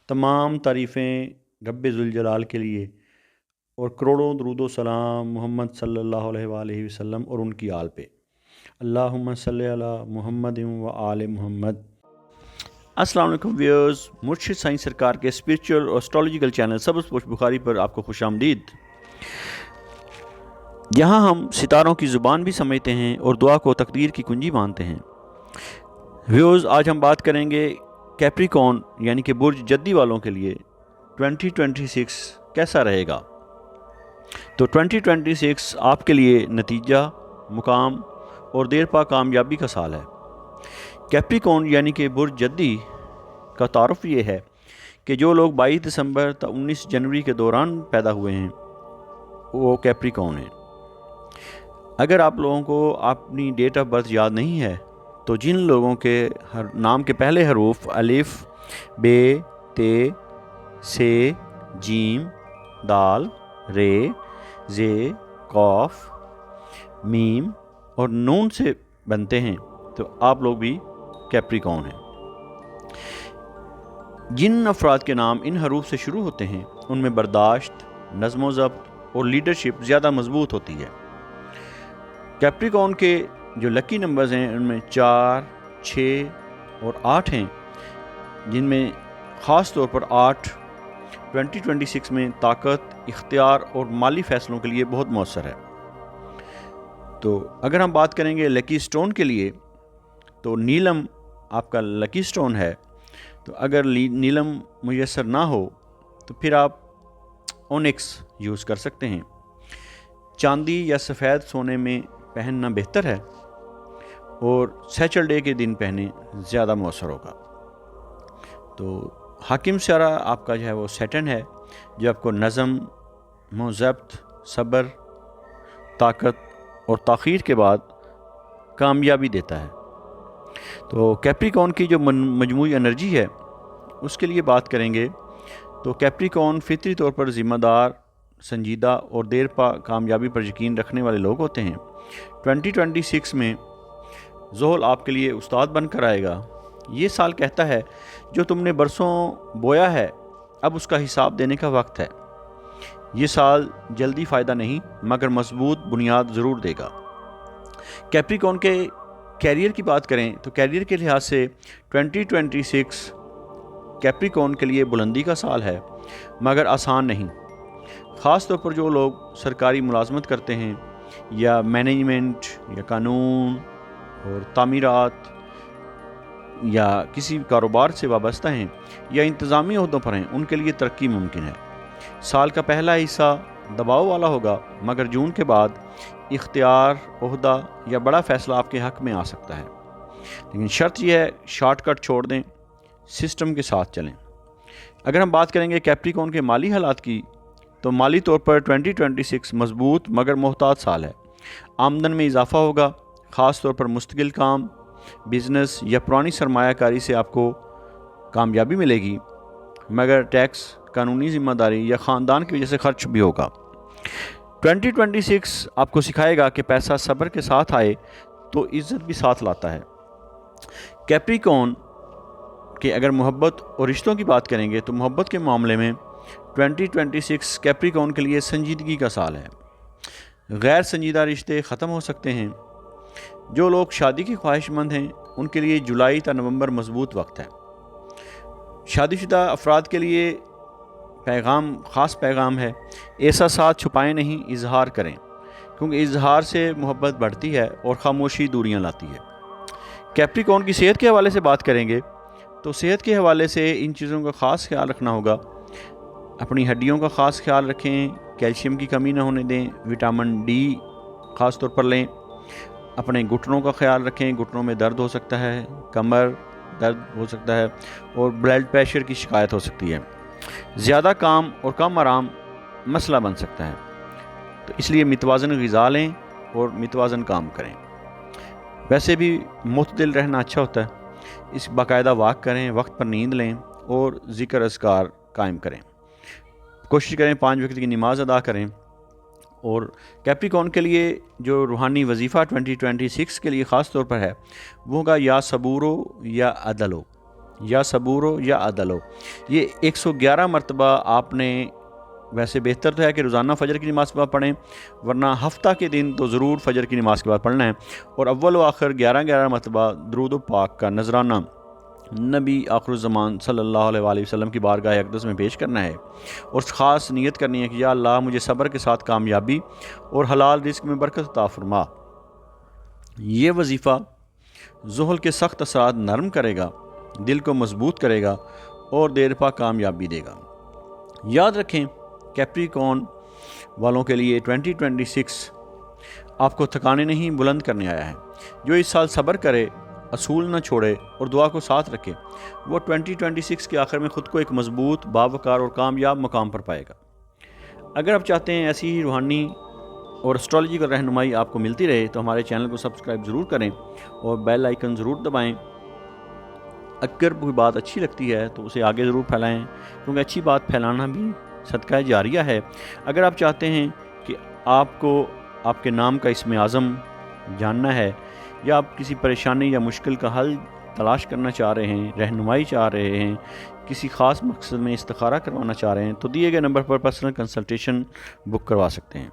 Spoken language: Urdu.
تمام تعریفیں رب ذوالجلال کے لیے، اور کروڑوں درود و سلام محمد صلی اللہ علیہ وآلہ وسلم اور ان کی آل پہ۔ اللہم صلی علی محمد و آل محمد۔ السلام علیکم ویورز، مرشد سائیں سرکار کے اسپریچول اور اسٹرالوجیکل چینل سبز پوش بخاری پر آپ کو خوش آمدید۔ یہاں ہم ستاروں کی زبان بھی سمجھتے ہیں اور دعا کو تقدیر کی کنجی مانتے ہیں۔ ویورز، آج ہم بات کریں گے کیپریکون یعنی کہ برج جدی والوں کے لیے 2026 کیسا رہے گا۔ تو 2026 آپ کے لیے نتیجہ، مقام اور دیر پا کامیابی کا سال ہے۔ کیپریکون یعنی کہ برج جدی کا تعارف یہ ہے کہ جو لوگ 22 دسمبر تا 19 جنوری کے دوران پیدا ہوئے ہیں وہ کیپریکون ہیں۔ اگر آپ لوگوں کو اپنی ڈیٹ آف برتھ یاد نہیں ہے تو جن لوگوں کے نام کے پہلے حروف الف، بے، تے، سے، جیم، دال، رے، زے، قاف، میم اور نون سے بنتے ہیں تو آپ لوگ بھی کیپریکون ہیں۔ جن افراد کے نام ان حروف سے شروع ہوتے ہیں ان میں برداشت، نظم و ضبط اور لیڈرشپ زیادہ مضبوط ہوتی ہے۔ کیپریکون کے جو لکی نمبرز ہیں ان میں 4، 6 اور 8 ہیں، جن میں خاص طور پر 8 2026 میں طاقت، اختیار اور مالی فیصلوں کے لیے بہت مؤثر ہے۔ تو اگر ہم بات کریں گے لکی سٹون کے لیے تو نیلم آپ کا لکی سٹون ہے۔ تو اگر نیلم میسر نہ ہو تو پھر آپ اونکس یوز کر سکتے ہیں۔ چاندی یا سفید سونے میں پہننا بہتر ہے اور سیچرڈے کے دن پہنے زیادہ مؤثر ہوگا۔ تو حاکم سیارہ آپ کا جو ہے وہ سیٹرن ہے، جو آپ کو نظم و ضبط، صبر، طاقت اور تاخیر کے بعد کامیابی دیتا ہے۔ تو کیپریکون کی جو مجموعی انرجی ہے اس کے لیے بات کریں گے تو کیپریکون فطری طور پر ذمہ دار، سنجیدہ اور دیر پا کامیابی پر یقین رکھنے والے لوگ ہوتے ہیں۔ 2026 میں زحل آپ کے لیے استاد بن کر آئے گا۔ یہ سال کہتا ہے جو تم نے برسوں بویا ہے اب اس کا حساب دینے کا وقت ہے۔ یہ سال جلدی فائدہ نہیں مگر مضبوط بنیاد ضرور دے گا۔ کیپریکون کے کیریئر کی بات کریں تو کیریئر کے لحاظ سے 2026 کیپریکون کے لیے بلندی کا سال ہے مگر آسان نہیں۔ خاص طور پر جو لوگ سرکاری ملازمت کرتے ہیں یا مینجمنٹ یا قانون اور تعمیرات یا کسی کاروبار سے وابستہ ہیں یا انتظامی عہدوں پر ہیں ان کے لیے ترقی ممکن ہے۔ سال کا پہلا حصہ دباؤ والا ہوگا مگر جون کے بعد اختیار، عہدہ یا بڑا فیصلہ آپ کے حق میں آ سکتا ہے، لیکن شرط یہ ہے شارٹ کٹ چھوڑ دیں، سسٹم کے ساتھ چلیں۔ اگر ہم بات کریں گے کیپریکون کے مالی حالات کی تو مالی طور پر 2026 مضبوط مگر محتاط سال ہے۔ آمدن میں اضافہ ہوگا، خاص طور پر مستقل کام، بزنس یا پرانی سرمایہ کاری سے آپ کو کامیابی ملے گی، مگر ٹیکس، قانونی ذمہ داری یا خاندان کی وجہ سے خرچ بھی ہوگا۔ 2026 آپ کو سکھائے گا کہ پیسہ صبر کے ساتھ آئے تو عزت بھی ساتھ لاتا ہے۔ کیپریکون کہ اگر محبت اور رشتوں کی بات کریں گے تو محبت کے معاملے میں 2026 کیپریکون کے لیے سنجیدگی کا سال ہے۔ غیر سنجیدہ رشتے ختم ہو سکتے ہیں۔ جو لوگ شادی کی خواہش مند ہیں ان کے لیے جولائی تا نومبر مضبوط وقت ہے۔ شادی شدہ افراد کے لیے خاص پیغام ہے، احساسات چھپائیں نہیں، اظہار کریں، کیونکہ اظہار سے محبت بڑھتی ہے اور خاموشی دوریاں لاتی ہے۔ کیپریکون کی صحت کے حوالے سے بات کریں گے تو صحت کے حوالے سے ان چیزوں کا خاص خیال رکھنا ہوگا۔ اپنی ہڈیوں کا خاص خیال رکھیں، کیلشیم کی کمی نہ ہونے دیں، وٹامن ڈی خاص طور پر لیں، اپنے گھٹنوں کا خیال رکھیں، گھٹنوں میں درد ہو سکتا ہے، کمر درد ہو سکتا ہے اور بلڈ پریشر کی شکایت ہو سکتی ہے۔ زیادہ کام اور کم آرام مسئلہ بن سکتا ہے، تو اس لیے متوازن غذا لیں اور متوازن کام کریں۔ ویسے بھی معتدل رہنا اچھا ہوتا ہے، اس باقاعدہ واک کریں، وقت پر نیند لیں اور ذکر اذکار قائم کریں۔ کوشش کریں 5 وقت کی نماز ادا کریں۔ اور کیپریکون کے لیے جو روحانی وظیفہ 2026 کے لیے خاص طور پر ہے وہ ہوگا یا صبورو یا عدلو، یا صبور ہو یا عدل ہو. یہ 111 مرتبہ آپ نے، ویسے بہتر تو ہے کہ روزانہ فجر کی نماز کے بعد پڑھیں، ورنہ ہفتہ کے دن تو ضرور فجر کی نماز کے بعد پڑھنا ہے. اور اول و آخر 11 مرتبہ درود و پاک کا نذرانہ نبی آخر الزمان صلی اللہ علیہ وآلہ وسلم کی بارگاہ اقدس میں پیش کرنا ہے، اور خاص نیت کرنی ہے کہ یا اللہ مجھے صبر کے ساتھ کامیابی اور حلال رزق میں برکت عطا فرما. یہ وظیفہ ذہل کے سخت اثرات نرم کرے گا، دل کو مضبوط کرے گا اور دیر پا کامیابی دے گا. یاد رکھیں کیپریکون والوں کے لیے 2026 آپ کو تھکانے نہیں بلند کرنے آیا ہے. جو اس سال صبر کرے، اصول نہ چھوڑے اور دعا کو ساتھ رکھے، وہ 2026 کے آخر میں خود کو ایک مضبوط، باوقار اور کامیاب مقام پر پائے گا. اگر آپ چاہتے ہیں ایسی ہی روحانی اور اسٹرالوجیکل رہنمائی آپ کو ملتی رہے تو ہمارے چینل کو سبسکرائب ضرور کریں اور بیل آئیکن ضرور دبائیں. اگر کوئی بات اچھی لگتی ہے تو اسے آگے ضرور پھیلائیں، کیونکہ اچھی بات پھیلانا بھی صدقہ جاریہ ہے. اگر آپ چاہتے ہیں کہ آپ کو آپ کے نام کا اسم اعظم جاننا ہے، یا آپ کسی پریشانی یا مشکل کا حل تلاش کرنا چاہ رہے ہیں، رہنمائی چاہ رہے ہیں، کسی خاص مقصد میں استخارہ کروانا چاہ رہے ہیں، تو دیے گئے نمبر پر پرسنل کنسلٹیشن بک کروا سکتے ہیں.